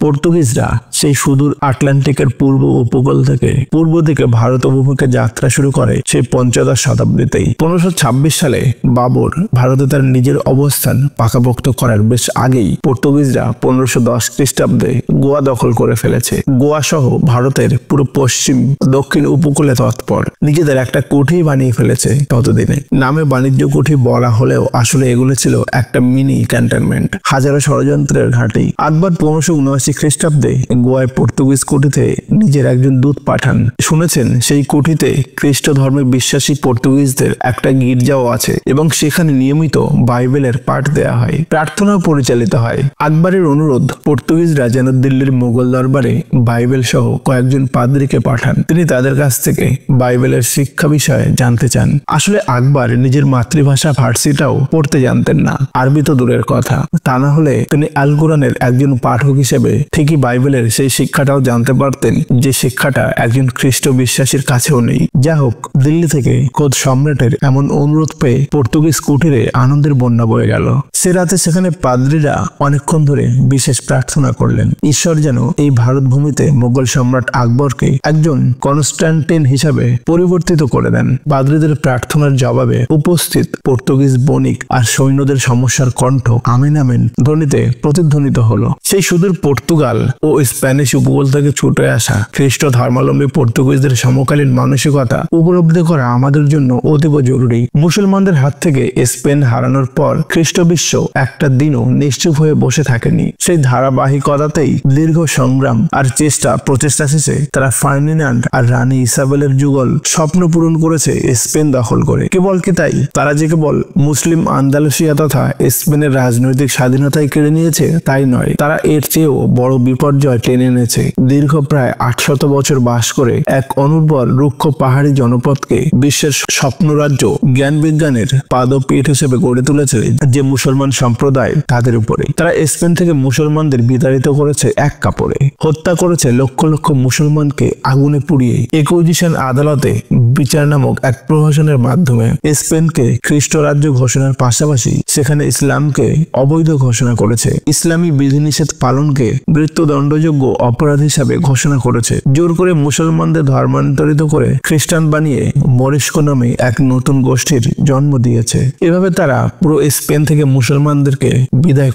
পর্তুগিজরা সেই সুদূর আটলান্টিকের পূর্ব উপকূল থেকে পূর্ব দিকে ভারত অভিমুখে যাত্রা শুরু করে সেই পঞ্চদশ শতাব্দীতেই। 1526 সালে বাবর ভারতে তার নিজের অবস্থান পাকাপোক্ত করার বেশ আগেই পর্তুগিজরা 1510 খ্রিস্টাব্দে গোয়া দখল করে ফেলেছে। গোয়া সহ ভারতের পুরো পশ্চিম দক্ষিণ উপকূলে তৎপর নিজেদের একটা কুঠি বানিয়ে ফেলেছে। ততদিনে নামে বাণিজ্য কুঠি বলা হলেও আসলে এগুলো ছিল একটা মিনি ক্যান্টনমেন্ট, হাজারো ষড়যন্ত্রের ঘাঁটি। আকবর 1579 খ্রিস্টাব্দে গোয়ায় পর্তুগিজ কুঠিতে নিজের একজন দূত পাঠান। শুনেছেন সেই কুঠিতে খ্রিস্ট ধর্মে বিশ্বাসী পর্তুগিজদের একটা গির্জাও আছে এবং সেখানে নিয়মিত বাইবেলের পাঠ দেয়া হয়, প্রার্থনাও পরিচালিত হয়। আকবরের অনুরোধ পর্তুগিজরা যেন দিল্লির মোগল দরবারে বাইবেল সহ কয়েকজন পাদ্রীকে পাঠান। তিনি তাদের কাছ থেকে বাইবেলের শিক্ষা বিষয়ে জানতে চান। আসলে আকবর নিজের মাতৃভাষা ফার্সিটাও পড়তে জানতেন না, আরবি তো দূরের কথা। তা না হলে তিনি আল কোরআনের একজন পাঠক হিসেবে ঠিকই বাইবেলের সেই শিক্ষাটাও জানতে পারতেন, যে শিক্ষাটা একজন খ্রিস্ট বিশ্বাসীর কাছেও নেই। যা হোক, দিল্লি থেকে খোদ সম্রাটের এমন অনুরোধ পেয়ে পর্তুগিজ কুঠিরে আনন্দের বন্যা বয়ে গেল। সে রাতে সেখানে পাদ্রীরা অনেকক্ষণ ধরে বিশেষ প্রার্থনা করলেন, ঈশ্বর যেন এই ভারত ভূমিতে মোগল সম্রাট আকবরকে একজন কনস্ট্যান্টিন হিসাবে পরিবর্তিত করে দেন। পাদ্রীদের প্রার্থনার জবাবে উপস্থিত পর্তুগিজ বণিক আর সৈন্যদের সমস্যার কণ্ঠ আমেন আমেন ধ্বনিতে প্রতিধ্বনিত হলো। সেই সুদূর পর্তুগাল ও স্প্যানিশ উপকূল থেকে ছুটে আসা খ্রিস্ট ধর্মাবলম্বী পর্তুগিজদের সমকালীন মানসিকতা উপলব্ধি করা আমাদের জন্য অতীব জরুরি। মুসলমানদের হাত থেকে স্পেন হারানোর পর খ্রিস্ট বিশ্ব একটা দিনও নিশ্চুপ হয়ে বসে থাকেনি। সেই ধারাবাহিকতাতেই দীর্ঘ সংগ্রাম আর প্রচেষ্টা শেষে তারা ফার্ডিনান্ড আর রানী ইসাবেলের যুগল স্বপ্ন পূরণ করেছে স্পেন দখল করে। কেবল কি তাই, তারা যে কেবল মুসলিম আন্দালুসিয়া তথা স্পেনের রাজনৈতিক স্বাধীনতায় কেড়ে নিয়েছে তাই নয়, তারা এর চেয়েও বড় বিপর্যয় টেনে এনেছে। দীর্ঘ প্রায় 800 বছর বাস করে এক অনুর্বর রুক্ষ পাহাড়ি জনপদকে বিশ্বের স্বপ্নরাজ্য জ্ঞান বিজ্ঞানের পাদপীঠ হিসেবে গড়ে তুলেছে যে মুসলমান সম্প্রদায়, তাদের উপরে। তারা স্পেন থেকে মুসলমানদের বিতাড়িত করেছে এক কাপড়ে, হত্যা করেছে লক্ষ লক্ষ মুসলমানকে আগুনে পুড়িয়ে ইকুইজিশন আদালতে বিচার নামক এক প্রহসনের মাধ্যমে স্পেনকে খ্রিস্ট রাজ্য ঘোষণার পাশাপাশি সেখানে ইসলামকে অবৈধ ঘোষণা করেছে। ইসলামী বিধিনিষেধ পালনকে মৃত্যুদণ্ডযোগ্য অপরাধ হিসাবে ঘোষণা করেছে। জোর করে মুসলমানদের ধর্মান্তরিত করে খ্রিস্টান বানিয়ে মরিস্কো নামে এক নতুন গোষ্ঠীর জন্ম দিয়েছে। এভাবে তারা পুরো স্পেন থেকে মুসলমানদেরকে বিদায়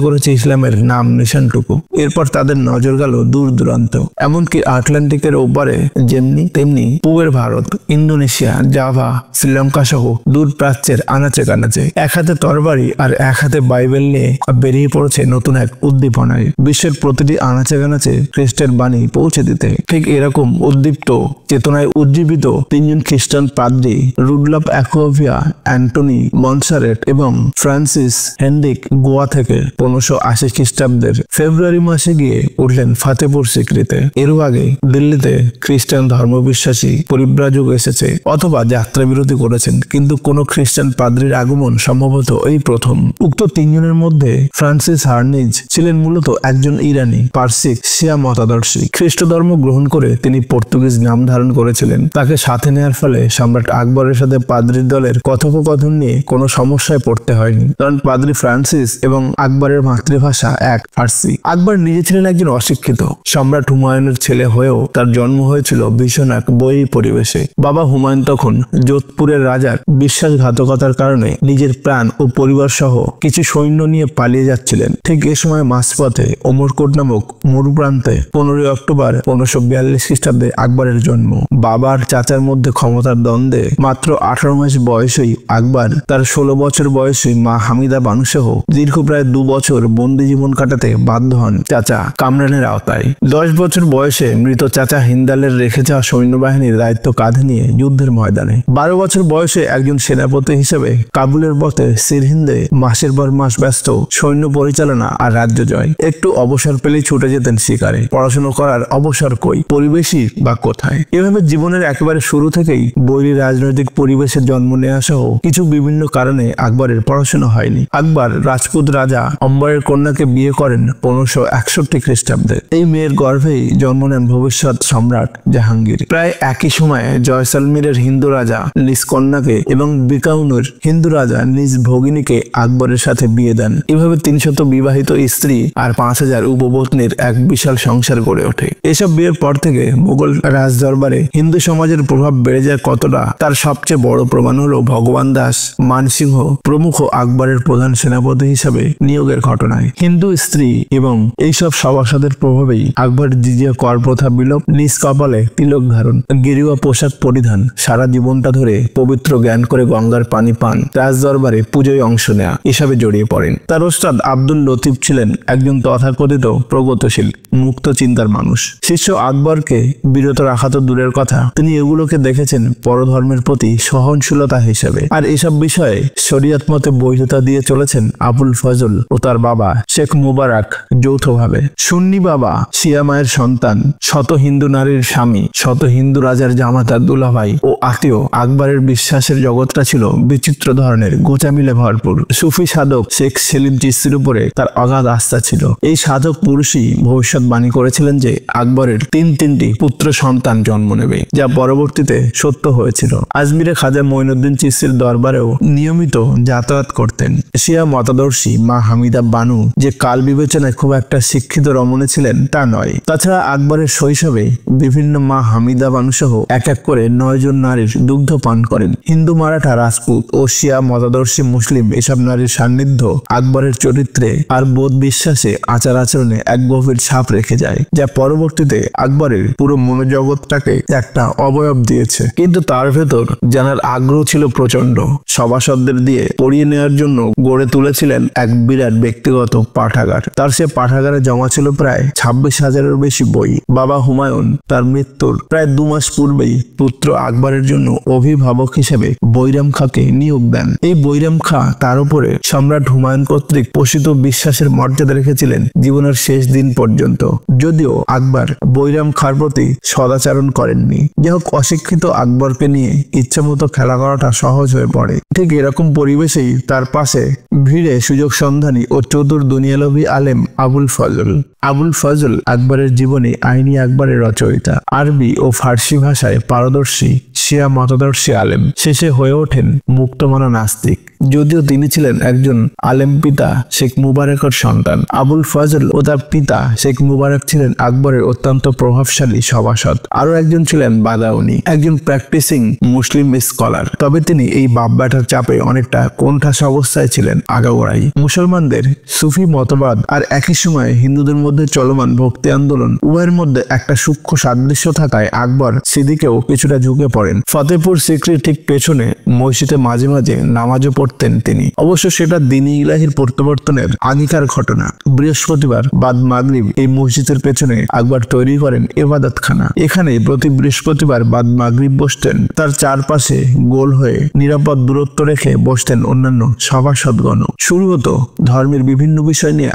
করেছে ইসলামের নাম নিশানটুকু। এরপর তাদের নজর গেল দূর দূরান্ত, এমনকি আটলান্টিকের ওপারে যেমনি তেমনি পূবের ভারত, ইন্দোনেশিয়া, জাভা, শ্রীলঙ্কা সহ দূর প্রাচ্যের আনাচে কানাচে। এক হাতে তরবারি আর এক হাতে বাইবেল নিয়ে বেরিয়ে পড়েছে নতুন এক উদ্দীপনায়, বিশ্বের প্রতিটি আনাচে কানাচে খ্রিস্টের বাণী পৌঁছে দিতে। ঠিক এরকম উদ্দীপ্ত চেতনায় উজ্জীবিত তিনজন খ্রিস্টান পাদ্রী, রুডলফ অ্যাকোভিয়া, অ্যান্টনি মনসারেট এবং ফ্রান্সিস হেনরিক গোয়া থেকে 1580 খ্রিস্টাব্দের ফেব্রুয়ারি মাসে গিয়ে উঠলেন ফাতেপুর সিক্রিতে। এরও আগে দিল্লিতে খ্রিস্টান ধর্মবিশ্বাসী পরিব্রাজক এসেছে অথবা যাত্রা বিরতি করেছেন, কিন্তু কোন খ্রিস্টান পাদ্রীর আগমন সম্ভবত এই প্রথম। উক্ত তিনজনের মধ্যে ফ্রান্সিস হার্নিজ ছিলেন মূলত একজন ইরানি পার্সিক শিয়া মতাদর্শী। খ্রিস্ট ধর্ম গ্রহণ করে তিনি পর্তুগিজ নাম ধারণ করেছিলেন। তাকে সাথে নেওয়ার ফলে সম্রাট আকবরের সাথে পাদ্রীর দলের কথোপকথন নিয়ে কোনো সমস্যায় পড়তে হয়নি, কারণ পাদ্রী ফ্রান্সিস এবং আকবরের মাতৃভাষা এক, ফার্সি। আকবর নিজে ছিলেন একজন অশিক্ষিত। সম্রাট হুমায়ুনের ছেলে হয়েও তার জন্ম হয়েছিল ভীষণ এক বৈরী পরিবেশে। বাবা হুমায়ুন তখন যোধপুরের রাজার বিশ্বাসঘাতকতার কারণে নিজের প্রাণ ও পরিবার সহ কিছু সৈন্য নিয়ে পালিয়ে যাচ্ছিলেন। ঠিক এ সময় মাঝপথে ওমরকোট নামক মরুপ্রান্তে 15 অক্টোবর 1542 খ্রিস্টাব্দে আকবরের জন্ম। বাবার চাচার মধ্যে ক্ষমতার দ্বন্দ্বে মাত্র 18 মাস বয়সেই আকবর তার 16 বছর বয়সী মা হামিদা বানু সহ দীর্ঘ প্রায় 2 বছর বন্দি জীবন কাটাতে বাধ্য হন চাচা কামরানের আওতায়। 10 বছর বয়সে মৃত চাচা হিন্দালের রেখে যাওয়া সৈন্যবাহিনীর দায়িত্ব কাঁধে নিয়ে যুদ্ধের ময়দানে। 12 বছর বয়সে একজন সেনাপতি হিসেবে কাবুলের পথে সিরহিন্দে মাসের পর মাস ব্যস্ত সৈন্য পরিচালনা আর রাজ্য জয়। একটু অবসর পেলেই ছুটে যেতেন শিকারে। পড়াশোনা করার অবসর কই, পরিবেশই বা কোথায়। এভাবে জীবনের একেবারে শুরু থেকেই বৈরী রাজনৈতিক পরিবেশের জন্ম নেওয়া সহ কিছু বিভিন্ন কারণে আকবরের পড়াশোনা হয়নি। আকবর রাজপুত রাজা অম্বরের কন্যাকে বিয়ে করেন 1561 খ্রিস্টাব্দে। এই মেয়ের গর্ভেই জন্ম নেন ভবিষ্যৎ সম্রাট জাহাঙ্গীর। প্রায় একই সময়ে জয়সালমীরের হিন্দু রাজা নিজ কন্যাকে এবং বিকাউনুর হিন্দু রাজা নিজ ভগিনীকে আকবরের সাথে বিয়ে দেন। এভাবে 300 বিবাহিত স্ত্রী আর 5,000 উপপত্নীর এক বিশাল সংসার গড়ে ওঠে। এসব বিয়ের পর থেকে মুঘল রাজ দরবারে হিন্দু সমাজের প্রভাব বেড়ে যায় কতটা, তার সবচেয়ে বড় প্রমাণ হলো ভগবান দাস, মানসিংহ প্রমুখ আকবরের প্রধান সেনাপতি হিসাবে নিয়োগের ঘটনায়। হিন্দু স্ত্রী এবং এইসব সভাসদের প্রভাবেই আকবর জিজিয়া কর প্রথা বিলোপ, নিজ কপালে তিলক ধারণ, গেরুয়া পোশাক পরিধান, সারা জীবনটা ধরে পবিত্র জ্ঞান করে গঙ্গার পানি পান, রাজ দরবারে পুজোয় অংশ নেয়া এসবে জড়িয়ে পড়েন। তার ওস্তাদ আব্দুল লতিফ ছিলেন একজন তথাকথিত প্রগতিশীল মুক্ত চিন্তার মানুষ। শিষ্য আকবরকে বিরত রাখা তো দূরের কথা, তিনি এগুলোকে দেখেছেন পরধর্মের প্রতি সহনশীলতা হিসেবে। আর এসব বিষয়ে শরিয়ত মতে বৈধতা দিয়ে চলেছেন আবুল ফজল ও তার বাবা শেখ মুবারক যৌথভাবে। সুন্নি বাবা, শিয়া মায়ের সন্তান, শত হিন্দু নারীর স্বামী, শত হিন্দু রাজার জামাতা, দুলাভাই ও আত্মীয়। আকবরের বিশ্বাসের জগৎটা ছিল বিচিত্র ধরনের, গোঁচামিলে ভরপুর। সুফি সাধক শেখ সেলিম চিশতির উপরে তার অগাধ আস্থা ছিল। এই সাধক পুরুষই ভবিষ্যৎবাণী করেছিলেন যে আকবরের তিনটি পুত্র সন্তান জন্ম নেবে, যা পরবর্তীতে সত্য হয়েছিল। আজমিরে খাজা মঈনুদ্দিন চিশতির দরবারেও নিয়মিত যাতায়াত করতেন। শিয়া মতাদর্শী মা হামিদা বানু যে কাল বিবেচনায় খুব একটা শিক্ষিত রমণী ছিলেন তা নয়। তাছাড়া আকবরের শৈশবে বিভিন্ন মা হামিদা বানু সহ এক এক করে 9 জন নারীর দুগ্ধ পান করেন। হিন্দু, মারাঠা, রাজপুত ও শিয়া মতাদর্শী মুসলিম এসব নারীর সান্নিধ্য আকবরের চরিত্রে আর বোধ বিশ্বাসে, আচার আচরণে এক গভীর ছাপ রেখে যায়, যা পরবর্তীতে আকবরের পুরো মনোজগৎটাকে একটা অবয়ব দিয়েছে। কিন্তু তার ভেতর জানার আগ্রহ ছিল প্রচন্ড। সভাসদদের দিয়ে পড়িয়ে নেওয়ার জন্য গড়ে তুলেছিলেন এক বিরাট ব্যক্তিগত পাঠাগার। তার সে পাঠাগারে জমা ছিল প্রায় 26,000-এর বেশি বই। বাবা হুমায়ুন তার মৃত্যুর প্রায় 2 মাস পূর্বেই পুত্র আকবরের জন্য অভিভাবক হিসেবে বৈরাম খাঁকে নিয়োগ দেন। এই বৈরাম খাঁ তার উপরে সম্রাট হুমায়ুন কর্তৃক পোষিত বিশ্বাসের মর্যাদা রেখেছিলেন জীবনের শেষ দিন পর্যন্ত। যদিও আকবর বৈরাম খাঁর প্রতি সদাচরণ করেননি। যাই হোক, অশিক্ষিত আকবরকে নিয়ে ইচ্ছামতো খেলা করাটা সহজ হয়ে পড়ে। ঠিক এরকম পরিবেশেই তার পাশে ভিড়ে সুযোগ সন্ধানী ও চতুর দুনিয়ালোভী আলেম আবুল ফজল। আবুল ফজল আকবরের জীবনে আইনি আকবরের রচয়িতা, আরবি ও ফার্সি ভাষায় পারদর্শী শিয়া মতাদর্শী আলেম। শেষে হয়ে ওঠেন মুক্তমনা নাস্তিক। যদিও তিনি ছিলেন একজন আলেম পিতা শেখ মুবারকের সন্তান, আবুল ফজল ও তার পিতা শেখ মুবারক ছিলেন আকবরের অত্যন্ত প্রভাবশালী সভাসদ। আরো একজন ছিলেন বাদাউনি, একজন প্র্যাকটিসিং মুসলিম স্কলার। তবে তিনি এই বাপব্যাটার চাপে অনেকটা কোণঠাসা অবস্থায় ছিলেন আগাগোড়াই। মুসলমানদের সুফি মতবাদ আর একই সময়ে হিন্দুদের মধ্যে চলমান ভক্তি আন্দোলন, উভয়ের মধ্যে একটা সূক্ষ্ম সাদৃশ্য থাকায় আকবর সেদিকেও কিছুটা ঝুঁকে পড়েন। ফতেপুর সিক্রির ঠিক পেছনে মসজিদে মাঝে মাঝে নামাজও পড়তেন তিনি। অবশ্য সেটা দ্বীন-ই ইলাহির প্রত্যাবর্তনের আগেকার ঘটনা। বৃহস্পতিবার বাদ মাগরিব এই মসজিদের পেছনে আকবর তৈরি করেন ইবাদতখানা। এখানে প্রতি বৃহস্পতিবার বাদ মাগরিব বসতেন। তার চারপাশে গোল হয়ে নিরাপদ দূরত্ব রেখে বসতেন অন্যান্য সভাসদগণ। শুরু হতো ধর্মের বিভিন্ন বিষয় নিয়ে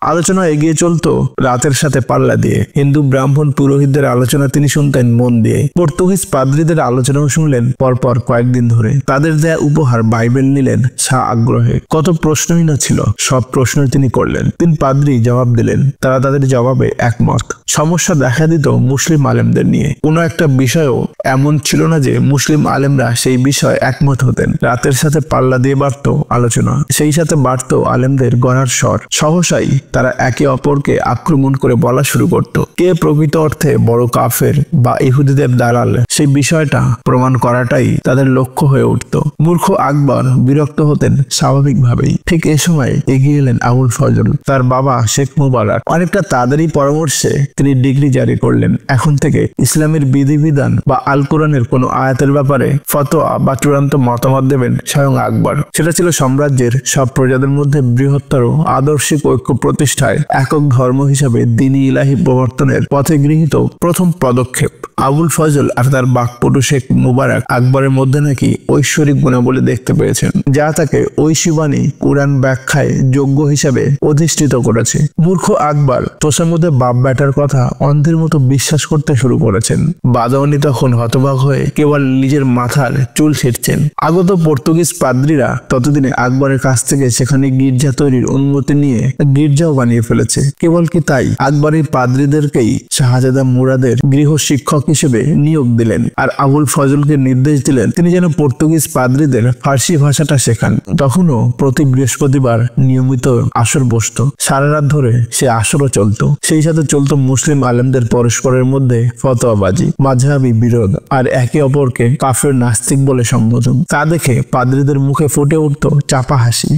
আলোচনা এগিয়ে চলতো রাতের সাথে পাল্লা দিয়ে। হিন্দু ব্রাহ্মণ পুরোহিতদের আলোচনা তিনি শুনতেন মন দিয়ে। পর্তুগিজ পাদ্রীদের আলোচনাও শুনলেন পরপর কয়েকদিন ধরে। তাদের দেয়া উপহার বাইবেল নিলেন আগ্রহে। কত প্রশ্নই না ছিল, সব প্রশ্নই তিনি করলেন। 3 পাদ্রী জবাব দিলেন, তারা তাদের জবাবে একমত। সমস্যা দেখা দিত মুসলিম আলেমদের নিয়ে। কোনো একটা বিষয়ও এমন ছিল না যে মুসলিম আলেমরা সেই বিষয়ে একমত হতেন। রাতের সাথে পাল্লা দিয়ে বাড়ত আলোচনা, সেই সাথে বাড়ত আলেমদের গড়ার স্বর। সহসাই তারা একে অপরকে আক্রমণ করে বলা শুরু করত, কে প্রকৃত অর্থে বড় কাফের বা ইহুদিদের দালাল। সেই বিষয়টা প্রমাণ করাটাই তাদের লক্ষ্য হয়ে উঠত। মূর্খ আকবর বিরক্ত হতেন স্বাভাবিকভাবেই। ঠিক এ সময় এগিয়ে এলেন আবুল ফজল, তার বাবা শেখ মুবারক। অনেকটা তাদেরই পরামর্শে তিনি ডিগ্রি জারি করলেন। এখন থেকে ইসলামের বিধিবিধান বা আল কোরআনের কোনো আয়াতের ব্যাপারে ফতোয়া বা চূড়ান্ত মতামত দেবেন স্বয়ং আকবর। সেটা ছিল সাম্রাজ্যের সব প্রজাদের মধ্যে বৃহত্তর আদর্শিক ঐক্য প্রতিষ্ঠায় একক ধর্ম হিসাবে দ্বীন-ই ইলাহি প্রবর্তনের পথে গৃহীত প্রথম পদক্ষেপ। আবুল ফজল আর তার বাকপটু শেখ মুবারক আকবরের মধ্যে নাকি ঐশ্বরিক গুণাবলী দেখতে পেয়েছেন, যা তাকে ঐশীবাণী কুরআন ব্যাখ্যায় যোগ্য হিসাবে অধিষ্ঠিত করেছে। মূর্খ আকবর তোষার মধ্যে বাপ ব্যাটার কথা অন্ধের মতো বিশ্বাস করতে শুরু করেছেন। বাদাউনি তখন হতবাক হয়ে কেবল নিজের মাথার চুল ছিঁড়ছেন। আগত পর্তুগিজ পাদ্রীরা ততদিনে আকবরের কাছ থেকে সেখানে গির্জা তৈরির অনুমতি নিয়ে গির্জাও বানিয়ে ফেলেছে। কেবল কি তাই, আকবর এই পাদ্রীদেরকেই শাহজাদা মুরাদের গৃহ শিক্ষক হিসেবে নিয়োগ দিলেন। আর আবুল আবুল ফজলকে নির্দেশ দিলেন তিনি যেন পর্তুগিজ পাদ্রীদের ফার্সি ভাষাটা শেখান। তখনও প্রতি বৃহস্পতিবার নিয়মিত আসর বসতো। সারা রাত ধরে সে আসরও চলতো। সেই সাথে চলতো মুসলিম আলেমদের পরস্পরের মধ্যে ফতোয়াবাজি, মাযহাবী বিরোধ আর একে অপরকে কাফের নাস্তিক বলে সম্বোধন। তা দেখে পাদ্রীদের মুখে ফুটে উঠত চাপা হাসি।